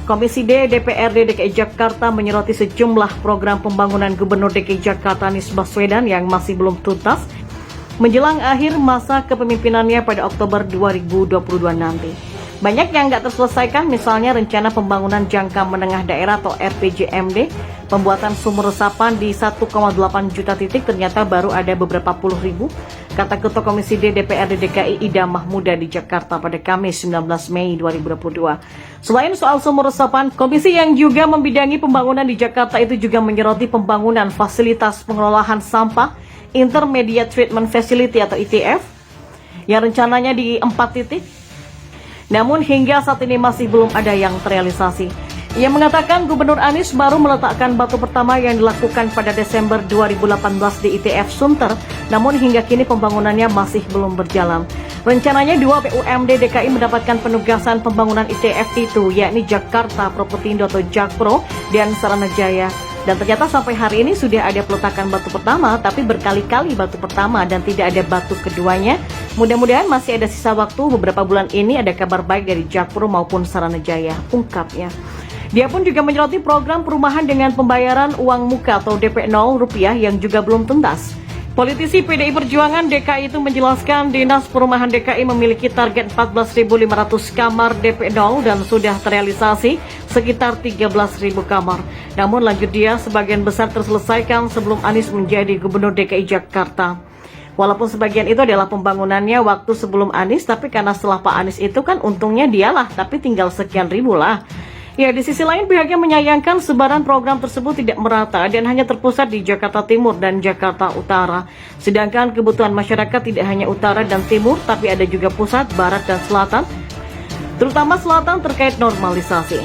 Komisi D DPRD DKI Jakarta menyoroti sejumlah program pembangunan Gubernur DKI Jakarta Anies Baswedan yang masih belum tuntas menjelang akhir masa kepemimpinannya pada Oktober 2022 nanti. Banyak yang nggak terselesaikan, misalnya rencana pembangunan jangka menengah daerah atau RPJMD, pembuatan sumur resapan di 1,8 juta titik ternyata baru ada beberapa puluh ribu, kata Ketua Komisi D DPRD DKI Ida Mahmuda di Jakarta pada Kamis 19 Mei 2022. Selain soal sumur resapan, komisi yang juga membidangi pembangunan di Jakarta itu juga menyoroti pembangunan fasilitas pengelolaan sampah Intermediate Treatment Facility atau ITF yang rencananya di 4 titik. Namun hingga saat ini masih belum ada yang terrealisasi. Ia mengatakan Gubernur Anies baru meletakkan batu pertama yang dilakukan pada Desember 2018 di ITF Sunter, namun hingga kini pembangunannya masih belum berjalan. Rencananya 2 BUMD DKI mendapatkan penugasan pembangunan ITF itu, yakni Jakarta Propertindo atau Jakpro dan Saranajaya. Dan ternyata sampai hari ini sudah ada peletakan batu pertama, tapi berkali-kali batu pertama dan tidak ada batu keduanya. Mudah-mudahan masih ada sisa waktu, beberapa bulan ini ada kabar baik dari Jakpro maupun Saranajaya, ungkapnya. Dia pun juga menyoroti program perumahan dengan pembayaran uang muka atau DP 0 rupiah yang juga belum tuntas. Politisi PDI Perjuangan DKI itu menjelaskan Dinas Perumahan DKI memiliki target 14.500 kamar DP 0 dan sudah terrealisasi sekitar 13.000 kamar. Namun lanjut dia, sebagian besar terselesaikan sebelum Anies menjadi Gubernur DKI Jakarta. Walaupun sebagian itu adalah pembangunannya waktu sebelum Anies, tapi karena setelah Pak Anies itu kan untungnya dialah, tapi tinggal sekian ribu lah. Ya, di sisi lain pihaknya menyayangkan sebaran program tersebut tidak merata dan hanya terpusat di Jakarta Timur dan Jakarta Utara. Sedangkan kebutuhan masyarakat tidak hanya utara dan timur, tapi ada juga pusat, barat, dan selatan, terutama selatan terkait normalisasi.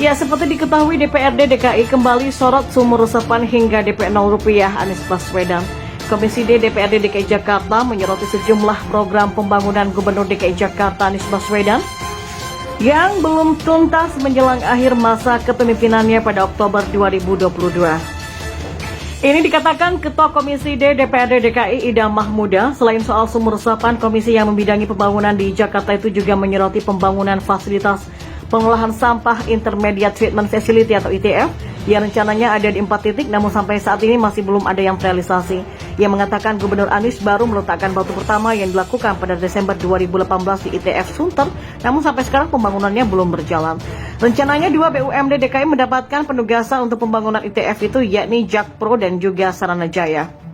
Ya, seperti diketahui DPRD DKI kembali sorot sumur resapan hingga DP 0 rupiah Anies Baswedan. Komisi D DPRD DKI Jakarta menyoroti sejumlah program pembangunan Gubernur DKI Jakarta Anies Baswedan yang belum tuntas menjelang akhir masa kepemimpinannya pada Oktober 2022. Ini dikatakan Ketua Komisi D DPRD DKI Ida Mahmuda. Selain soal sumur resapan, komisi yang membidangi pembangunan di Jakarta itu juga menyoroti pembangunan fasilitas pengolahan sampah Intermediate Treatment Facility atau ITF yang rencananya ada di 4 titik, namun sampai saat ini masih belum ada yang terrealisasi. Ia mengatakan Gubernur Anies baru meletakkan batu pertama yang dilakukan pada Desember 2018 di ITF Sunter, namun sampai sekarang pembangunannya belum berjalan. Rencananya 2 BUMD DKI mendapatkan penugasan untuk pembangunan ITF itu, yakni Jakpro dan juga Saranajaya.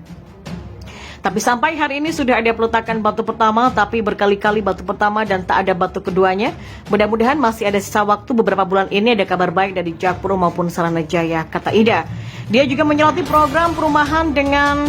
Tapi sampai hari ini sudah ada peletakan batu pertama, tapi berkali-kali batu pertama dan tak ada batu keduanya. Mudah-mudahan masih ada sisa waktu, beberapa bulan ini ada kabar baik dari Jakpro maupun Saranajaya, kata Ida. Dia juga menyoroti program perumahan dengan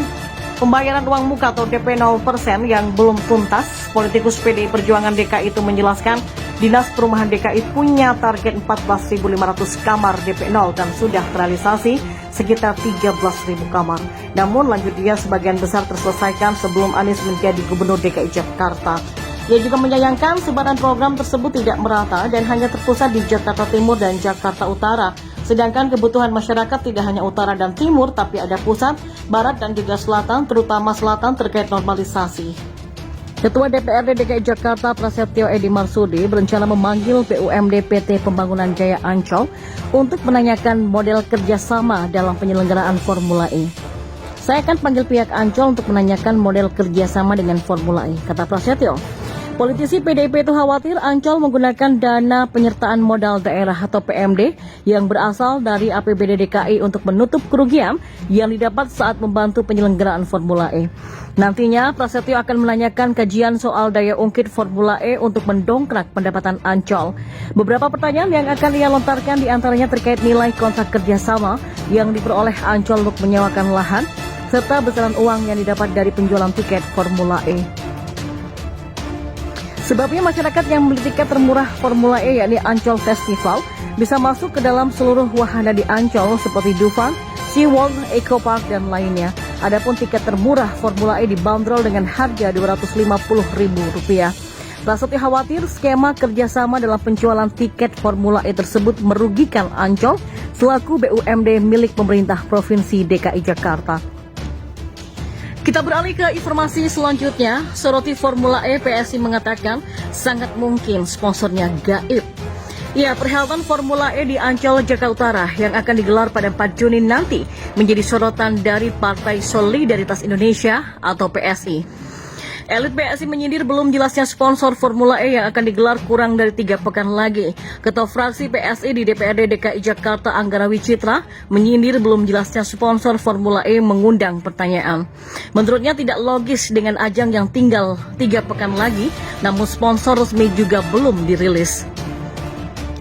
pembayaran uang muka atau DP 0% yang belum tuntas. Politikus PDI Perjuangan DKI itu menjelaskan Dinas Perumahan DKI punya target 14.500 kamar DP 0 dan sudah terrealisasi sekitar 13.000 kamar. Namun lanjut dia, sebagian besar terselesaikan sebelum Anies menjadi Gubernur DKI Jakarta. Ia juga menyayangkan sebaran program tersebut tidak merata dan hanya terpusat di Jakarta Timur dan Jakarta Utara. Sedangkan kebutuhan masyarakat tidak hanya utara dan timur, tapi ada pusat, barat, dan juga selatan, terutama selatan terkait normalisasi. Ketua DPRD DKI Jakarta Prasetyo Edi Marsudi berencana memanggil BUMD PT Pembangunan Jaya Ancol untuk menanyakan model kerjasama dalam penyelenggaraan Formula E. Saya akan panggil pihak Ancol untuk menanyakan model kerjasama dengan Formula E, kata Prasetyo. Politisi PDIP itu khawatir Ancol menggunakan dana penyertaan modal daerah atau PMD yang berasal dari APBD DKI untuk menutup kerugian yang didapat saat membantu penyelenggaraan Formula E. Nantinya Prasetyo akan menanyakan kajian soal daya ungkit Formula E untuk mendongkrak pendapatan Ancol. Beberapa pertanyaan yang akan ia lontarkan diantaranya terkait nilai kontrak kerjasama yang diperoleh Ancol untuk menyewakan lahan, serta besaran uang yang didapat dari penjualan tiket Formula E. Sebabnya masyarakat yang membeli tiket termurah Formula E yakni Ancol Festival bisa masuk ke dalam seluruh wahana di Ancol seperti Dufan, SeaWorld, Eco Park, dan lainnya. Adapun tiket termurah Formula E dibanderol dengan harga Rp250.000. Prasetyo khawatir skema kerjasama dalam penjualan tiket Formula E tersebut merugikan Ancol selaku BUMD milik pemerintah Provinsi DKI Jakarta. Kita beralih ke informasi selanjutnya. Soroti Formula E, PSI mengatakan sangat mungkin sponsornya gaib. Ya, perhelatan Formula E di Ancol, Jakarta Utara yang akan digelar pada 4 Juni nanti menjadi sorotan dari Partai Solidaritas Indonesia atau PSI. Elit PSI menyindir belum jelasnya sponsor Formula E yang akan digelar kurang dari 3 pekan lagi. Ketua fraksi PSI di DPRD DKI Jakarta Anggara Wicitra menyindir belum jelasnya sponsor Formula E mengundang pertanyaan. Menurutnya tidak logis dengan ajang yang tinggal 3 pekan lagi, namun sponsor resmi juga belum dirilis.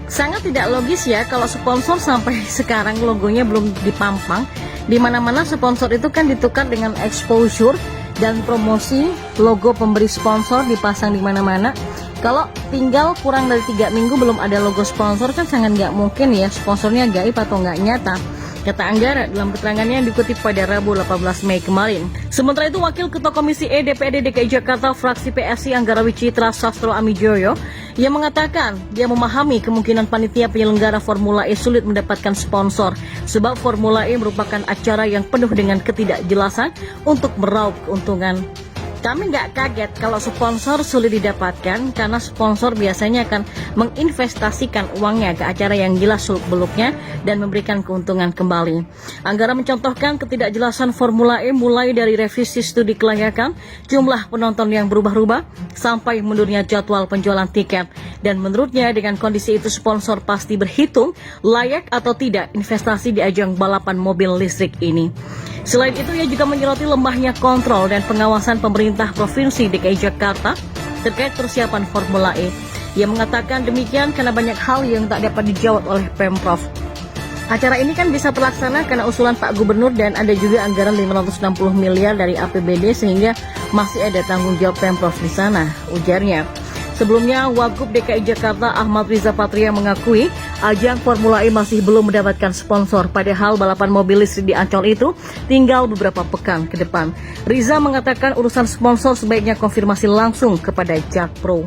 Sangat tidak logis ya kalau sponsor sampai sekarang logonya belum dipampang. Di mana-mana sponsor itu kan ditukar dengan exposure dan promosi, logo pemberi sponsor dipasang di mana-mana. Kalau tinggal kurang dari 3 minggu belum ada logo sponsor kan sangat nggak mungkin ya sponsornya gaib atau nggak nyata, kata Anggara dalam keterangannya yang dikutip pada Rabu 18 Mei kemarin. Sementara itu Wakil Ketua Komisi E DPRD DKI Jakarta fraksi PSI Anggara Wicitra Sastro Amijoyo yang mengatakan dia memahami kemungkinan panitia penyelenggara Formula E sulit mendapatkan sponsor sebab Formula E merupakan acara yang penuh dengan ketidakjelasan untuk meraup keuntungan. Kami nggak kaget kalau sponsor sulit didapatkan karena sponsor biasanya akan menginvestasikan uangnya ke acara yang jelas seluk-beluknya dan memberikan keuntungan kembali. Anggara mencontohkan ketidakjelasan Formula E mulai dari revisi studi kelayakan, jumlah penonton yang berubah-ubah, sampai mundurnya jadwal penjualan tiket. Dan menurutnya dengan kondisi itu sponsor pasti berhitung layak atau tidak investasi di ajang balapan mobil listrik ini. Selain itu, ia juga menyoroti lemahnya kontrol dan pengawasan pemerintah Provinsi DKI Jakarta terkait persiapan Formula E. Ia mengatakan demikian karena banyak hal yang tak dapat dijawab oleh Pemprov. Acara ini kan bisa terlaksana karena usulan Pak Gubernur dan ada juga anggaran 560 miliar dari APBD sehingga masih ada tanggung jawab Pemprov di sana, ujarnya. Sebelumnya, Wagub DKI Jakarta Ahmad Riza Patria mengakui ajang Formula E masih belum mendapatkan sponsor, padahal balapan mobil listrik di Ancol itu tinggal beberapa pekan ke depan. Riza mengatakan urusan sponsor sebaiknya konfirmasi langsung kepada Jakpro.